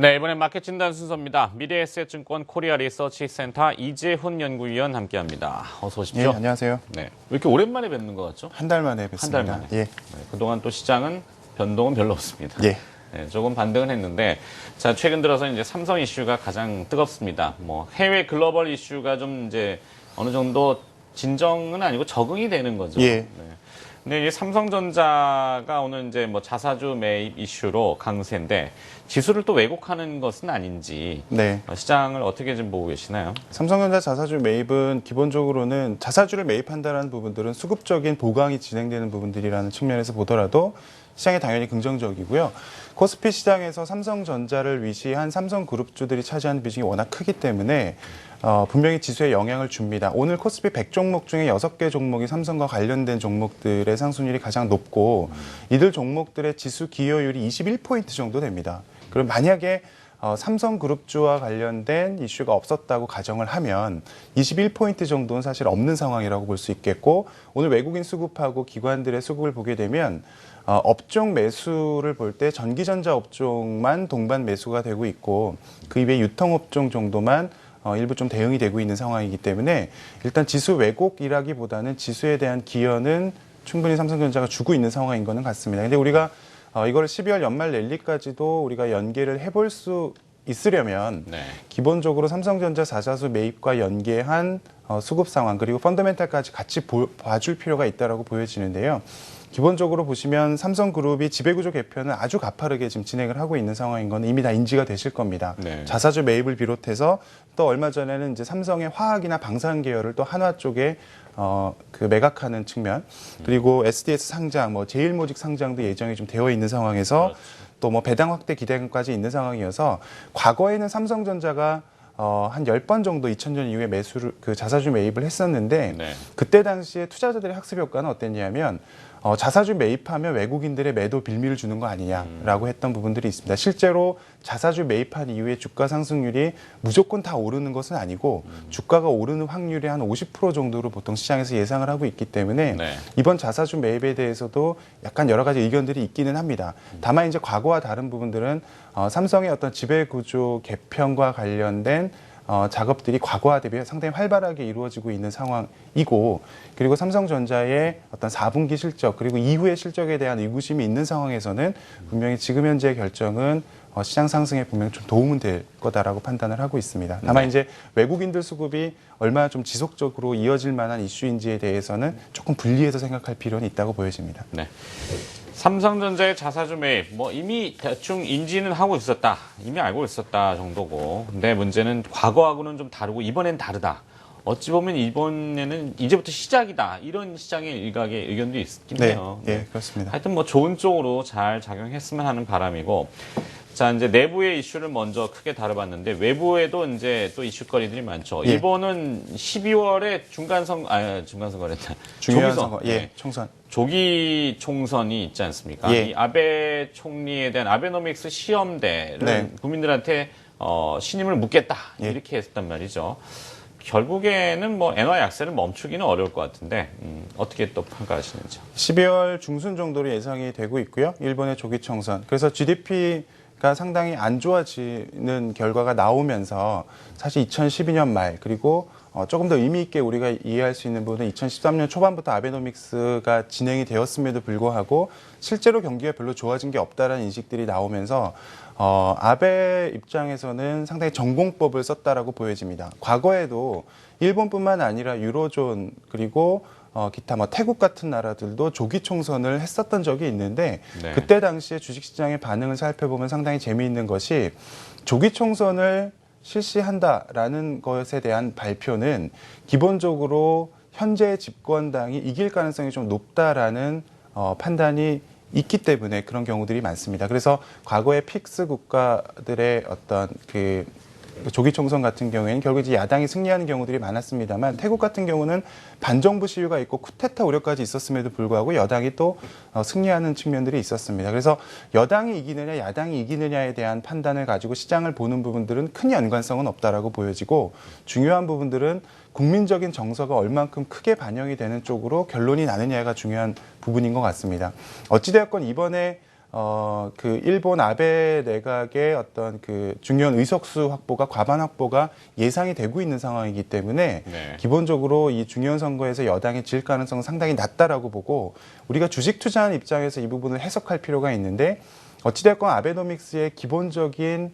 네, 이번엔 마켓 진단 순서입니다. 미래에셋증권 코리아 리서치 센터 이재훈 연구위원 함께합니다. 어서 오십시오. 예, 안녕하세요. 네, 왜 이렇게 오랜만에 뵙는 것 같죠? 한 달 만에 뵙습니다. 한 달 만에. 예. 네, 그동안 또 시장은 변동은 별로 없습니다. 예. 네, 조금 반등은 했는데, 자, 최근 들어서 이제 삼성 이슈가 가장 뜨겁습니다. 뭐, 해외 글로벌 이슈가 좀 이제 어느 정도 진정은 아니고 적응이 되는 거죠. 예. 네. 근데 이 삼성전자가 오늘 이제 뭐 자사주 매입 이슈로 강세인데, 지수를 또 왜곡하는 것은 아닌지, 네. 시장을 어떻게 좀 보고 계시나요? 삼성전자 자사주 매입은 기본적으로는 자사주를 매입한다는 부분들은 수급적인 보강이 진행되는 부분들이라는 측면에서 보더라도 시장에 당연히 긍정적이고요. 코스피 시장에서 삼성전자를 위시한 삼성그룹주들이 차지하는 비중이 워낙 크기 때문에 분명히 지수에 영향을 줍니다. 오늘 코스피 100종목 중에 6개 종목이 삼성과 관련된 종목들의 상승률이 가장 높고 이들 종목들의 지수 기여율이 21포인트 정도 됩니다. 그럼 만약에 삼성그룹주와 관련된 이슈가 없었다고 가정을 하면 21포인트 정도는 사실 없는 상황이라고 볼 수 있겠고 오늘 외국인 수급하고 기관들의 수급을 보게 되면 업종 매수를 볼 때 전기전자 업종만 동반 매수가 되고 있고 그 이외 유통업종 정도만 일부 좀 대응이 되고 있는 상황이기 때문에 일단 지수 왜곡이라기보다는 지수에 대한 기여는 충분히 삼성전자가 주고 있는 상황인 거는 같습니다. 근데 우리가 이거를 12월 연말 랠리까지도 우리가 연계를 해볼 수 있으려면 네. 기본적으로 삼성전자 자사주 매입과 연계한 수급 상황 그리고 펀더멘탈까지 같이 봐줄 필요가 있다고 보여지는데요. 기본적으로 보시면 삼성그룹이 지배구조 개편을 아주 가파르게 지금 진행을 하고 있는 상황인 건 이미 다 인지가 되실 겁니다. 네. 자사주 매입을 비롯해서 또 얼마 전에는 이제 삼성의 화학이나 방산 계열을 또 한화 쪽에 그 매각하는 측면 그리고 SDS 상장, 뭐 제일모직 상장도 예정이 좀 되어 있는 상황에서 또 뭐 배당 확대 기대감까지 있는 상황이어서 과거에는 삼성전자가 한 10번 정도 2000년 이후에 자사주 매입을 했었는데 네. 그때 당시에 투자자들의 학습 효과는 어땠냐면 자사주 매입하면 외국인들의 매도 빌미를 주는 거 아니냐라고 했던 부분들이 있습니다. 실제로 자사주 매입한 이후에 주가 상승률이 무조건 다 오르는 것은 아니고 주가가 오르는 확률이 한 50% 정도로 보통 시장에서 예상을 하고 있기 때문에 네. 이번 자사주 매입에 대해서도 약간 여러 가지 의견들이 있기는 합니다. 다만 이제 과거와 다른 부분들은 삼성의 어떤 지배구조 개편과 관련된 작업들이 과거와 대비 상당히 활발하게 이루어지고 있는 상황이고 그리고 삼성전자의 어떤 4분기 실적 그리고 이후의 실적에 대한 의구심이 있는 상황에서는 분명히 지금 현재의 결정은 시장 상승에 분명히 좀 도움은 될 거다라고 판단을 하고 있습니다. 다만 네. 이제 외국인들 수급이 얼마나 좀 지속적으로 이어질 만한 이슈인지에 대해서는 조금 분리해서 생각할 필요는 있다고 보여집니다. 네. 삼성전자의 자사주 매입, 뭐 이미 대충 인지는 하고 있었다. 이미 알고 있었다 정도고. 근데 문제는 과거하고는 좀 다르고 이번엔 다르다. 어찌 보면 이번에는 이제부터 시작이다. 이런 시장의 일각의 의견도 있긴 해요. 네, 그렇습니다. 하여튼 뭐 좋은 쪽으로 잘 작용했으면 하는 바람이고. 자, 이제 내부의 이슈를 먼저 크게 다뤄봤는데 외부에도 이제 또 이슈거리들이 많죠. 예. 일본은 12월에 중간선거랬다. 중요한 조기선. 선거, 예, 네. 총선. 조기 총선이 있지 않습니까? 예. 이 아베 총리에 대한 아베노믹스 시험대를 네. 국민들한테 신임을 묻겠다 예. 이렇게 했단 말이죠. 결국에는 뭐 엔화 약세를 멈추기는 어려울 것 같은데 어떻게 또 평가하시는지. 12월 중순 정도로 예상이 되고 있고요. 일본의 조기 총선. 그래서 GDP가 상당히 안 좋아지는 결과가 나오면서 사실 2012년 말 그리고 조금 더 의미 있게 우리가 이해할 수 있는 부분은 2013년 초반부터 아베노믹스가 진행이 되었음에도 불구하고 실제로 경기가 별로 좋아진 게 없다라는 인식들이 나오면서 아베 입장에서는 상당히 전공법을 썼다라고 보여집니다. 과거에도 일본뿐만 아니라 유로존 그리고 기타 뭐 태국 같은 나라들도 조기 총선을 했었던 적이 있는데 네. 그때 당시에 주식시장의 반응을 살펴보면 상당히 재미있는 것이 조기 총선을 실시한다라는 것에 대한 발표는 기본적으로 현재 집권당이 이길 가능성이 좀 높다라는 판단이 있기 때문에 그런 경우들이 많습니다. 그래서 과거의 픽스 국가들의 어떤 그 조기 총선 같은 경우에는 결국 이제 야당이 승리하는 경우들이 많았습니다만 태국 같은 경우는 반정부 시위가 있고 쿠데타 우려까지 있었음에도 불구하고 여당이 또 승리하는 측면들이 있었습니다. 그래서 여당이 이기느냐 야당이 이기느냐에 대한 판단을 가지고 시장을 보는 부분들은 큰 연관성은 없다라고 보여지고 중요한 부분들은 국민적인 정서가 얼만큼 크게 반영이 되는 쪽으로 결론이 나느냐가 중요한 부분인 것 같습니다. 어찌되었건 이번에 그 일본 아베 내각의 어떤 그 중요한 의석수 확보가 과반 확보가 예상이 되고 있는 상황이기 때문에 네. 기본적으로 이 중요한 선거에서 여당이 질 가능성은 상당히 낮다라고 보고 우리가 주식 투자하는 입장에서 이 부분을 해석할 필요가 있는데 어찌됐건 아베노믹스의 기본적인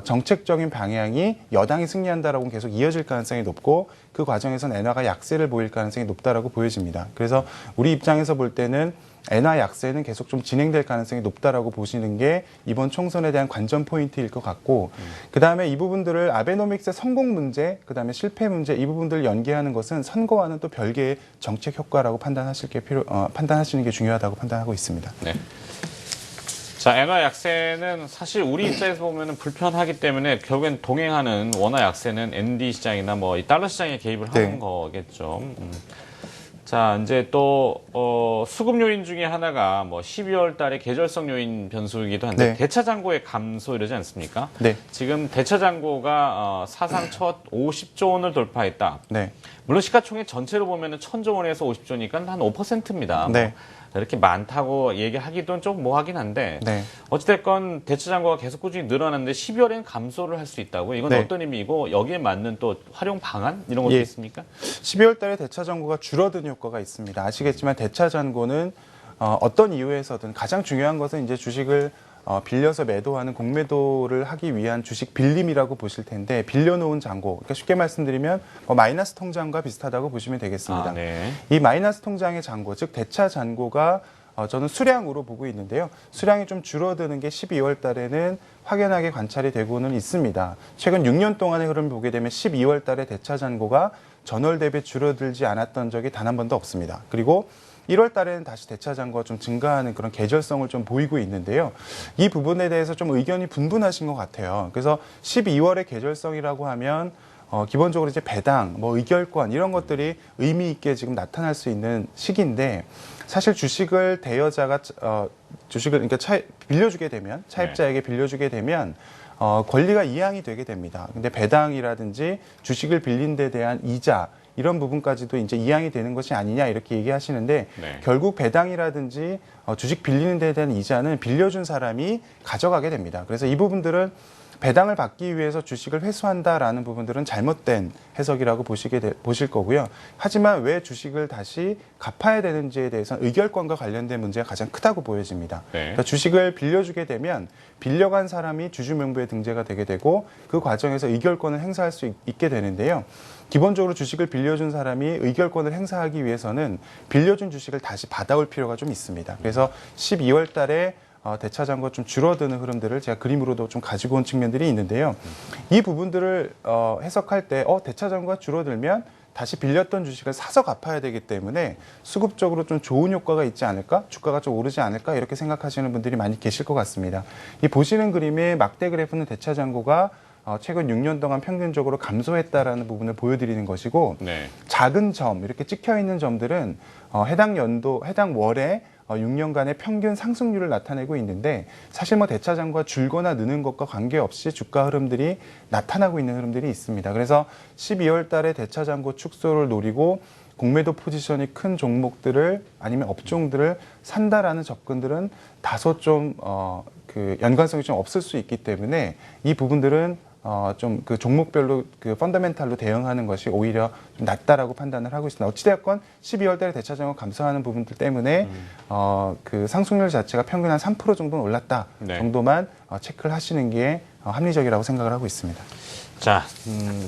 정책적인 방향이 여당이 승리한다라고는 계속 이어질 가능성이 높고 그 과정에서는 엔화가 약세를 보일 가능성이 높다라고 보여집니다. 그래서 우리 입장에서 볼 때는 엔화 약세는 계속 좀 진행될 가능성이 높다라고 보시는 게 이번 총선에 대한 관전 포인트일 것 같고 그다음에 이 부분들을 아베노믹스의 성공 문제, 그다음에 실패 문제 이 부분들을 연계하는 것은 선거와는 또 별개의 정책 효과라고 판단하시는 게 중요하다고 판단하고 있습니다. 네. 자, 엔화 약세는 사실 우리 입장에서 보면 불편하기 때문에 결국엔 동행하는 원화 약세는 ND 시장이나 뭐 이 달러 시장에 개입을 하는 네. 거겠죠. 자, 이제 또 수급 요인 중에 하나가 뭐 12월 달에 계절성 요인 변수이기도 한데 네. 대차 잔고의 감소 이러지 않습니까? 네. 지금 대차 잔고가 사상 첫 50조 원을 돌파했다. 네. 물론 시가총액 전체로 보면은 1,000조 원에서 50조니까 한 5%입니다. 네. 이렇게 많다고 얘기하기도 좀 뭐하긴 한데 네. 어찌됐건 대차 잔고가 계속 꾸준히 늘어났는데 12월에는 감소를 할 수 있다고 이건 네. 어떤 의미이고 여기에 맞는 또 활용 방안 이런 것도 예. 있습니까? 12월 달에 대차 잔고가 줄어든 효과가 있습니다. 아시겠지만 대차 잔고는 어떤 이유에서든 가장 중요한 것은 이제 주식을 빌려서 매도하는 공매도를 하기 위한 주식 빌림이라고 보실 텐데 빌려놓은 잔고, 그러니까 쉽게 말씀드리면 마이너스 통장과 비슷하다고 보시면 되겠습니다. 아, 네. 이 마이너스 통장의 잔고, 즉 대차 잔고가 저는 수량으로 보고 있는데요. 수량이 좀 줄어드는 게 12월 달에는 확연하게 관찰이 되고는 있습니다. 최근 6년 동안의 흐름을 보게 되면 12월 달에 대차 잔고가 전월 대비 줄어들지 않았던 적이 단 한 번도 없습니다. 그리고 1월 달에는 다시 대차 잔고가 좀 증가하는 그런 계절성을 좀 보이고 있는데요. 이 부분에 대해서 좀 의견이 분분하신 것 같아요. 그래서 12월의 계절성이라고 하면 기본적으로 이제 배당, 뭐 의결권 이런 것들이 의미 있게 지금 나타날 수 있는 시기인데 사실 주식을 대여자가 주식을 그러니까 빌려주게 되면 차입자에게 빌려주게 되면 권리가 이양이 되게 됩니다. 근데 배당이라든지 주식을 빌린 데 대한 이자 이런 부분까지도 이제 이양이 되는 것이 아니냐 이렇게 얘기하시는데 네. 결국 배당이라든지 주식 빌리는 데 대한 이자는 빌려준 사람이 가져가게 됩니다. 그래서 이 부분들은 배당을 받기 위해서 주식을 회수한다라는 부분들은 잘못된 해석이라고 보실 거고요. 하지만 왜 주식을 다시 갚아야 되는지에 대해서는 의결권과 관련된 문제가 가장 크다고 보여집니다. 네. 그러니까 주식을 빌려주게 되면 빌려간 사람이 주주명부에 등재가 되게 되고 그 과정에서 의결권을 행사할 수 있게 되는데요. 기본적으로 주식을 빌려준 사람이 의결권을 행사하기 위해서는 빌려준 주식을 다시 받아올 필요가 좀 있습니다. 그래서 12월 달에 대차 잔고가 좀 줄어드는 흐름들을 제가 그림으로도 좀 가지고 온 측면들이 있는데요. 이 부분들을 해석할 때 대차 잔고가 줄어들면 다시 빌렸던 주식을 사서 갚아야 되기 때문에 수급적으로 좀 좋은 효과가 있지 않을까? 주가가 좀 오르지 않을까? 이렇게 생각하시는 분들이 많이 계실 것 같습니다. 이 보시는 그림의 막대 그래프는 대차 잔고가 최근 6년 동안 평균적으로 감소했다라는 부분을 보여드리는 것이고 네. 작은 점, 이렇게 찍혀 있는 점들은 해당 연도, 해당 월에 6년간의 평균 상승률을 나타내고 있는데 사실 뭐 대차 잔고가 줄거나 느는 것과 관계없이 주가 흐름들이 나타나고 있는 흐름들이 있습니다. 그래서 12월 달에 대차 잔고 축소를 노리고 공매도 포지션이 큰 종목들을 아니면 업종들을 산다라는 접근들은 다소 좀 그 연관성이 좀 없을 수 있기 때문에 이 부분들은 좀 그 종목별로 그 펀더멘탈로 대응하는 것이 오히려 좀 낫다라고 판단을 하고 있습니다. 어찌되었건 12월 달에 대차 잔고 감소하는 부분들 때문에 그 상승률 자체가 평균 한 3% 정도는 올랐다 네. 정도만 체크를 하시는 게 합리적이라고 생각을 하고 있습니다. 자,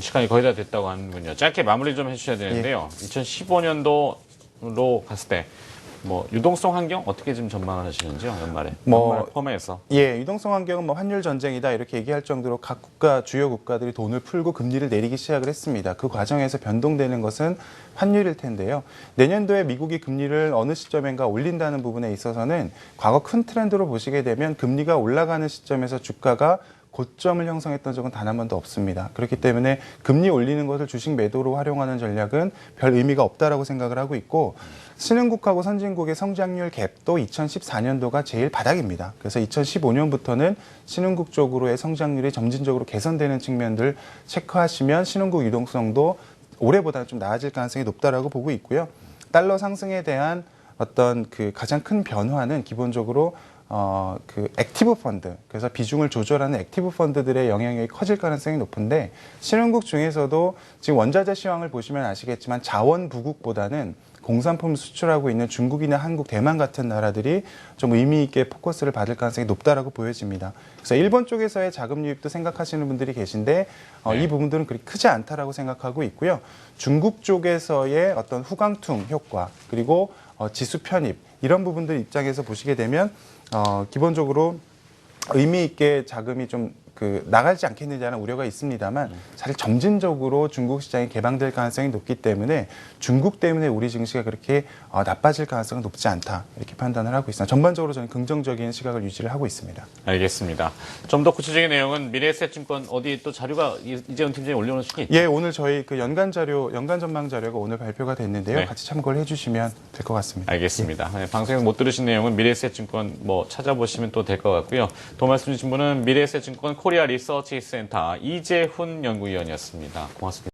시간이 거의 다 됐다고 하는군요. 짧게 마무리 좀 해주셔야 되는데요. 2015년도로 갔을 때 뭐 유동성 환경 어떻게 좀 전망을 하시는지요, 연말에? 연말을 포함해서. 예, 유동성 환경은 뭐 환율 전쟁이다 이렇게 얘기할 정도로 각 주요 국가들이 돈을 풀고 금리를 내리기 시작을 했습니다. 그 과정에서 변동되는 것은 환율일 텐데요. 내년도에 미국이 금리를 어느 시점인가 올린다는 부분에 있어서는 과거 큰 트렌드로 보시게 되면 금리가 올라가는 시점에서 주가가 고점을 형성했던 적은 단 한 번도 없습니다. 그렇기 때문에 금리 올리는 것을 주식 매도로 활용하는 전략은 별 의미가 없다라고 생각을 하고 있고 신흥국하고 선진국의 성장률 갭도 2014년도가 제일 바닥입니다. 그래서 2015년부터는 신흥국 쪽으로의 성장률이 점진적으로 개선되는 측면들 체크하시면 신흥국 유동성도 올해보다는 좀 나아질 가능성이 높다라고 보고 있고요. 달러 상승에 대한 어떤 그 가장 큰 변화는 기본적으로 그 액티브 펀드, 그래서 비중을 조절하는 액티브 펀드들의 영향력이 커질 가능성이 높은데 신흥국 중에서도 지금 원자재 시황을 보시면 아시겠지만 자원 부국보다는 공산품 수출하고 있는 중국이나 한국, 대만 같은 나라들이 좀 의미 있게 포커스를 받을 가능성이 높다라고 보여집니다. 그래서 일본 쪽에서의 자금 유입도 생각하시는 분들이 계신데 이 부분들은 그리 크지 않다라고 생각하고 있고요. 중국 쪽에서의 어떤 후광퉁 효과 그리고 지수 편입 이런 부분들 입장에서 보시게 되면 기본적으로 의미 있게 자금이 좀 나가지 않겠느냐는 우려가 있습니다만 사실 점진적으로 중국 시장이 개방될 가능성이 높기 때문에 중국 때문에 우리 증시가 그렇게 나빠질 가능성은 높지 않다 이렇게 판단을 하고 있습니다. 전반적으로 저는 긍정적인 시각을 유지를 하고 있습니다. 알겠습니다. 좀 더 구체적인 내용은 미래에셋증권 어디 또 자료가 이재훈 팀장이 올려놓으신 게 있죠? 예, 오늘 저희 그 연간 전망 자료가 오늘 발표가 됐는데요. 네. 같이 참고를 해주시면 될 것 같습니다. 알겠습니다. 네, 방송에서 못 들으신 내용은 미래에셋증권 뭐 찾아보시면 또 될 것 같고요. 또 말씀 주신 분은 미래에셋증권 코리아 리서치 센터 이재훈 연구위원이었습니다. 고맙습니다.